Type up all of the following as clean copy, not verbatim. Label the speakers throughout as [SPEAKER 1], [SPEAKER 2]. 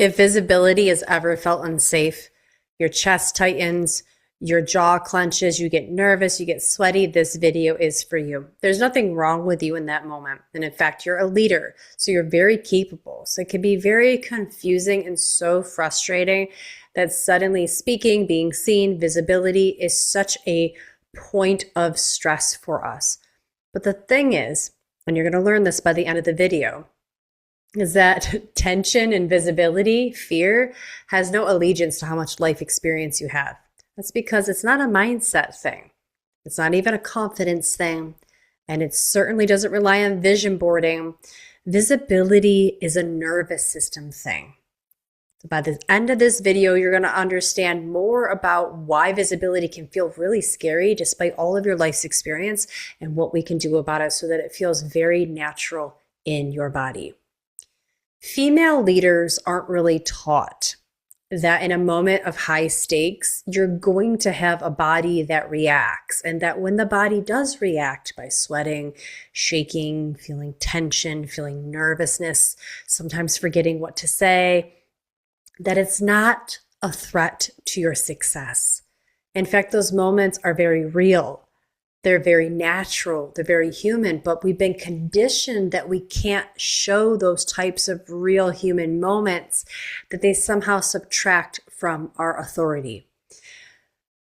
[SPEAKER 1] If visibility has ever felt unsafe, your chest tightens, your jaw clenches, you get nervous, you get sweaty, this video is for you. There's nothing wrong with you in that moment. And in fact, you're a leader, so you're very capable. So it can be very confusing and so frustrating that suddenly speaking, being seen, visibility is such a point of stress for us. But the thing is, and you're going to learn this by the end of the video, is that tension and visibility, fear, has no allegiance to how much life experience you have. That's because it's not a mindset thing. It's not even a confidence thing. And it certainly doesn't rely on vision boarding. Visibility is a nervous system thing. So by the end of this video, you're going to understand more about why visibility can feel really scary despite all of your life's experience and what we can do about it so that it feels very natural in your body. Female leaders aren't really taught that in a moment of high stakes, you're going to have a body that reacts, and that when the body does react by sweating, shaking, feeling tension, feeling nervousness, sometimes forgetting what to say, that it's not a threat to your success. In fact, those moments are very real. They're very natural, they're very human, but we've been conditioned that we can't show those types of real human moments, that they somehow subtract from our authority.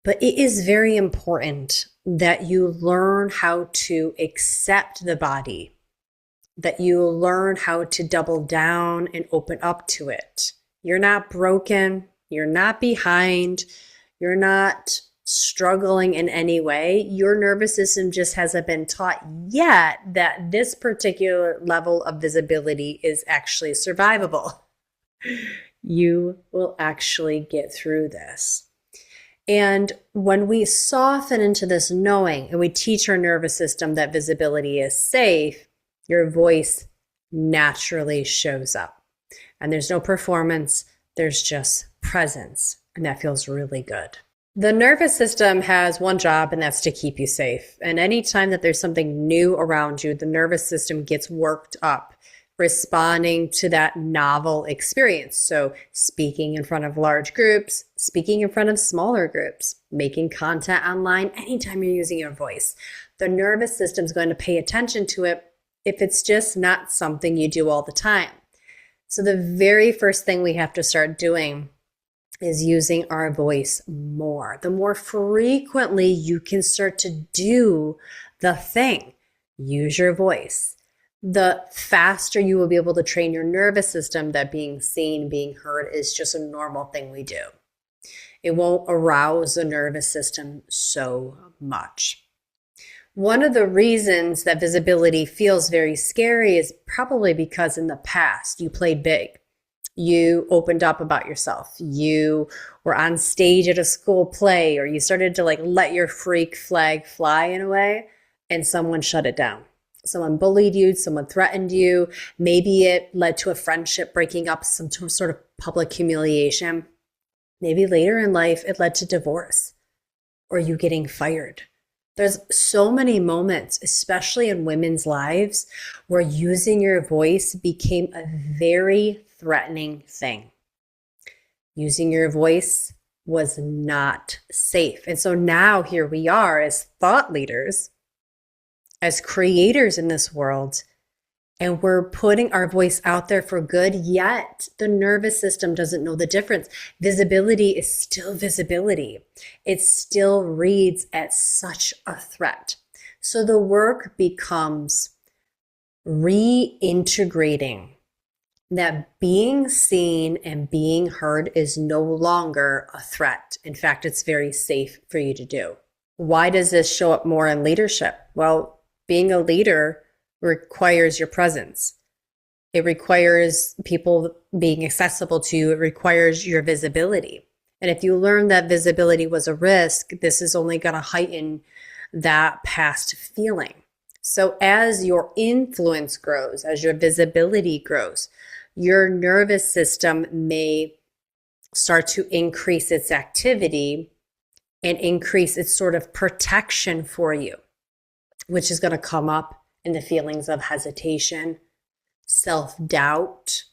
[SPEAKER 1] But it is very important that you learn how to accept the body, that you learn how to double down and open up to it. You're not broken, you're not behind, you're not struggling in any way. Your nervous system just hasn't been taught yet that this particular level of visibility is actually survivable. You will actually get through this. And when we soften into this knowing and we teach our nervous system that visibility is safe, your voice naturally shows up. And there's no performance, there's just presence. And that feels really good. The nervous system has one job, and that's to keep you safe. And anytime that there's something new around you, the nervous system gets worked up, responding to that novel experience. So speaking in front of large groups, speaking in front of smaller groups, making content online, anytime you're using your voice, the nervous system is going to pay attention to it if it's just not something you do all the time. So the very first thing we have to start doing is using our voice more. The more frequently you can start to do the thing, use your voice, the faster you will be able to train your nervous system that being seen, being heard is just a normal thing we do. It won't arouse the nervous system so much. One of the reasons that visibility feels very scary is probably because in the past you played big. You opened up about yourself. You were on stage at a school play, or you started to let your freak flag fly in a way, and someone shut it down. Someone bullied you, someone threatened you. Maybe it led to a friendship breaking up, some sort of public humiliation. Maybe later in life, it led to divorce or you getting fired. There's so many moments, especially in women's lives, where using your voice became a very threatening thing. Using your voice was not safe. And so now here we are as thought leaders, as creators in this world, and we're putting our voice out there for good, yet the nervous system doesn't know the difference. Visibility is still visibility. It still reads as such a threat. So the work becomes reintegrating that being seen and being heard is no longer a threat. In fact, it's very safe for you to do. Why does this show up more in leadership? Well, being a leader requires your presence. It requires people being accessible to you. It requires your visibility. And if you learn that visibility was a risk, this is only going to heighten that past feeling. So as your influence grows, as your visibility grows, your nervous system may start to increase its activity and increase its sort of protection for you, which is going to come up in the feelings of hesitation, self-doubt,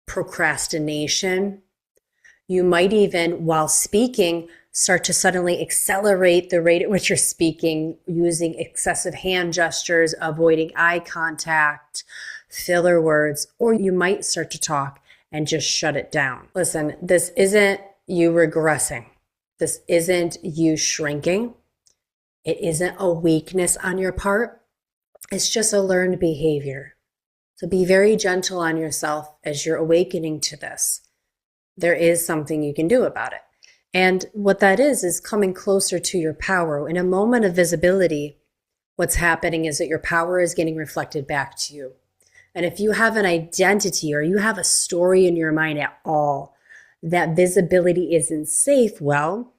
[SPEAKER 1] procrastination. You might even, while speaking, start to suddenly accelerate the rate at which you're speaking, using excessive hand gestures, avoiding eye contact, filler words, or you might start to talk and just shut it down. Listen, this isn't you regressing. This isn't you shrinking. It isn't a weakness on your part. It's just a learned behavior. So be very gentle on yourself as you're awakening to this. There is something you can do about it. And what that is coming closer to your power. In a moment of visibility, what's happening is that your power is getting reflected back to you. And if you have an identity or you have a story in your mind at all, that visibility isn't safe, well,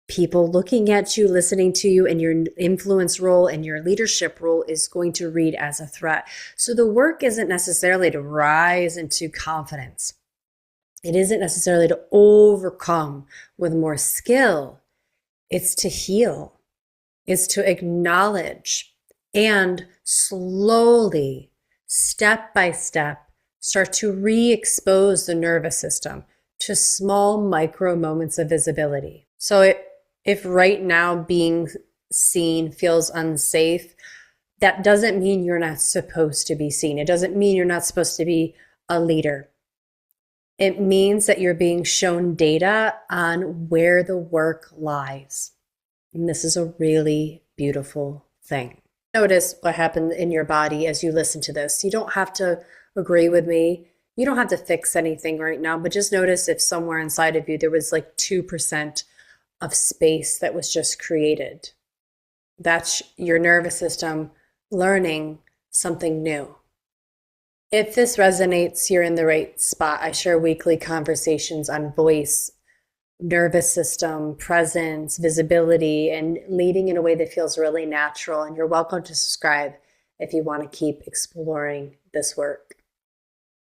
[SPEAKER 1] people looking at you, listening to you, and your influence role and your leadership role is going to read as a threat. So the work isn't necessarily to rise into confidence. It isn't necessarily to overcome with more skill. It's to heal. It's to acknowledge and slowly, step by step, start to re-expose the nervous system to small micro moments of visibility. So if right now being seen feels unsafe, that doesn't mean you're not supposed to be seen. It doesn't mean you're not supposed to be a leader. It means that you're being shown data on where the work lies. And this is a really beautiful thing. Notice what happened in your body as you listen to this. You don't have to agree with me. You don't have to fix anything right now, but just notice if somewhere inside of you there was like 2% of space that was just created. That's your nervous system learning something new. If this resonates, you're in the right spot. I share weekly conversations on voice, nervous system, presence, visibility, and leading in a way that feels really natural. And you're welcome to subscribe if you want to keep exploring this work.